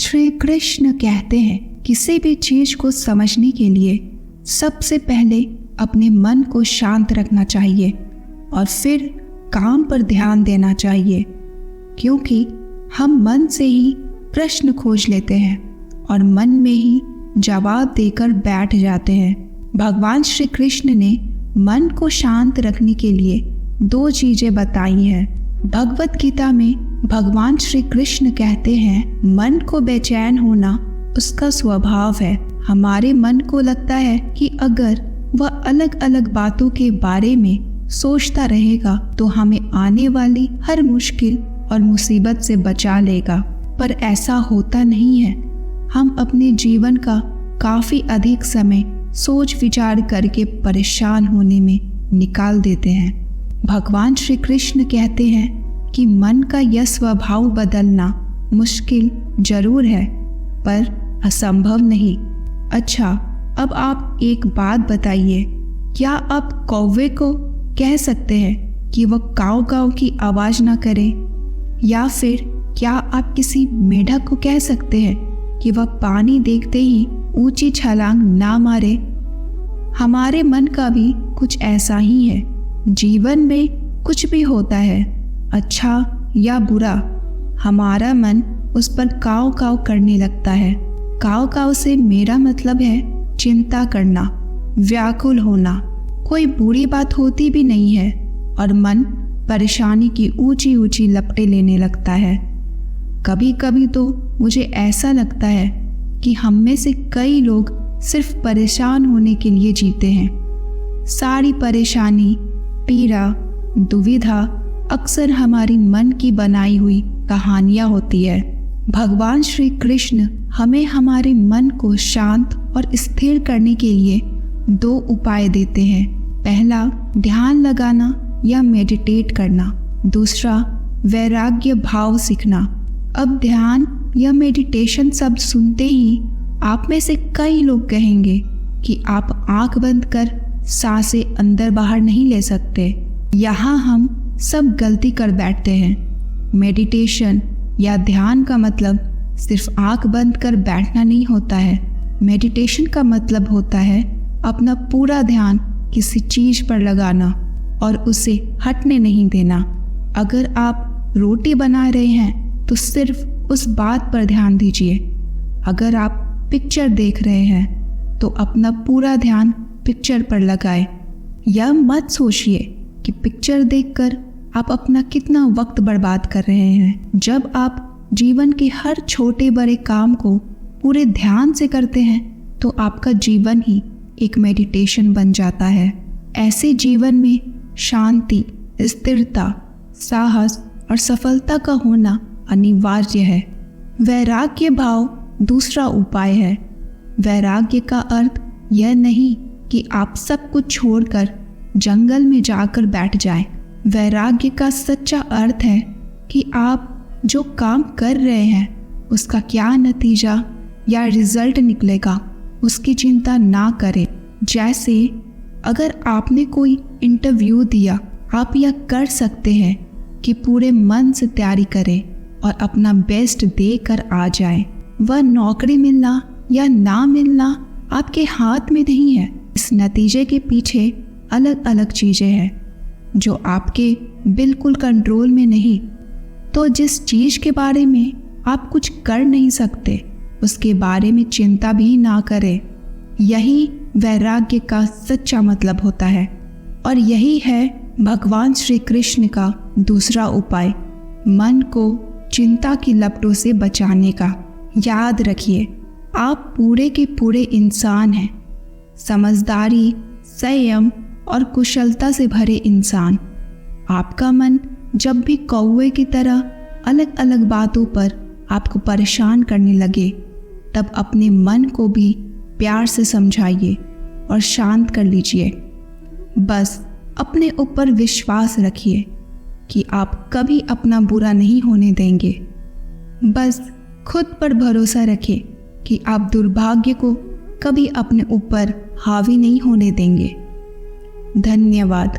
श्री कृष्ण कहते हैं किसी भी चीज को समझने के लिए सबसे पहले अपने मन को शांत रखना चाहिए और फिर काम पर ध्यान देना चाहिए, क्योंकि हम मन से ही प्रश्न खोज लेते हैं और मन में ही जवाब देकर बैठ जाते हैं। भगवान श्री कृष्ण ने मन को शांत रखने के लिए 2 चीजें बताई हैं। भगवत गीता में भगवान श्री कृष्ण कहते हैं मन को बेचैन होना उसका स्वभाव है। हमारे मन को लगता है कि अगर वह अलग अलग बातों के बारे में सोचता रहेगा तो हमें आने वाली हर मुश्किल और मुसीबत से बचा लेगा, पर ऐसा होता नहीं है। हम अपने जीवन का काफी अधिक समय सोच विचार करके परेशान होने में निकाल देते हैं। भगवान श्री कृष्ण कहते हैं कि मन का यह स्वभाव बदलना मुश्किल जरूर है पर असंभव नहीं। अच्छा, अब आप एक बात बताइए, क्या आप कौवे को कह सकते हैं कि वह काव काव की आवाज ना करे, या फिर क्या आप किसी मेढक को कह सकते हैं कि वह पानी देखते ही ऊंची छलांग ना मारे? हमारे मन का भी कुछ ऐसा ही है। जीवन में कुछ भी होता है, अच्छा या बुरा, हमारा मन उस पर काव काव करने लगता है। काव काव से मेरा मतलब है चिंता करना, व्याकुल होना। कोई बुरी बात होती भी नहीं है और मन परेशानी की ऊंची ऊंची लपटें लेने लगता है। कभी कभी तो मुझे ऐसा लगता है कि हम में से कई लोग सिर्फ परेशान होने के लिए जीते हैं। सारी परेशानी, पीड़ा, दुविधा अक्सर हमारी मन की बनाई हुई कहानियां होती है। भगवान श्री कृष्ण हमें हमारे मन को शांत और स्थिर करने के लिए 2 उपाय देते हैं। पहला, ध्यान लगाना या मेडिटेट करना। दूसरा, वैराग्य भाव सीखना। अब ध्यान या मेडिटेशन शब्द सुनते ही आप में से कई लोग कहेंगे कि आप आंख बंद कर सांसें अंदर बाहर नहीं ले सकते। यहाँ हम सब गलती कर बैठते हैं। मेडिटेशन या ध्यान का मतलब सिर्फ आंख बंद कर बैठना नहीं होता है। मेडिटेशन का मतलब होता है अपना पूरा ध्यान किसी चीज पर लगाना और उसे हटने नहीं देना। अगर आप रोटी बना रहे हैं तो सिर्फ उस बात पर ध्यान दीजिए। अगर आप पिक्चर देख रहे हैं तो अपना पूरा ध्यान पिक्चर पर लगाएं। यह मत सोचिए कि पिक्चर देखकर आप अपना कितना वक्त बर्बाद कर रहे हैं। जब आप जीवन के हर छोटे बड़े काम को पूरे ध्यान से करते हैं तो आपका जीवन ही एक मेडिटेशन बन जाता है। ऐसे जीवन में शांति, स्थिरता, साहस और सफलता का होना अनिवार्य है। वैराग्य भाव दूसरा उपाय है। वैराग्य का अर्थ यह नहीं कि आप सब कुछ छोड़कर जंगल में जाकर बैठ जाएं। वैराग्य का सच्चा अर्थ है कि आप जो काम कर रहे हैं उसका क्या नतीजा या रिजल्ट निकलेगा उसकी चिंता ना करें। जैसे अगर आपने कोई इंटरव्यू दिया, आप यह कर सकते हैं कि पूरे मन से तैयारी करें और अपना बेस्ट देकर आ जाएं। वह नौकरी मिलना या ना मिलना आपके हाथ में नहीं है। इस नतीजे के पीछे अलग अलग चीजें हैं जो आपके बिल्कुल कंट्रोल में नहीं। तो जिस चीज के बारे में आप कुछ कर नहीं सकते उसके बारे में चिंता भी ना करें। यही वैराग्य का सच्चा मतलब होता है और यही है भगवान श्री कृष्ण का दूसरा उपाय, मन को चिंता की लपटों से बचाने का। याद रखिए, आप पूरे के पूरे इंसान हैं। समझदारी, संयम और कुशलता से भरे इंसान। आपका मन जब भी कौवे की तरह अलग अलग बातों पर आपको परेशान करने लगे तब अपने मन को भी प्यार से समझाइए और शांत कर लीजिए। बस अपने ऊपर विश्वास रखिए कि आप कभी अपना बुरा नहीं होने देंगे। बस खुद पर भरोसा रखें कि आप दुर्भाग्य को कभी अपने ऊपर हावी नहीं होने देंगे। धन्यवाद।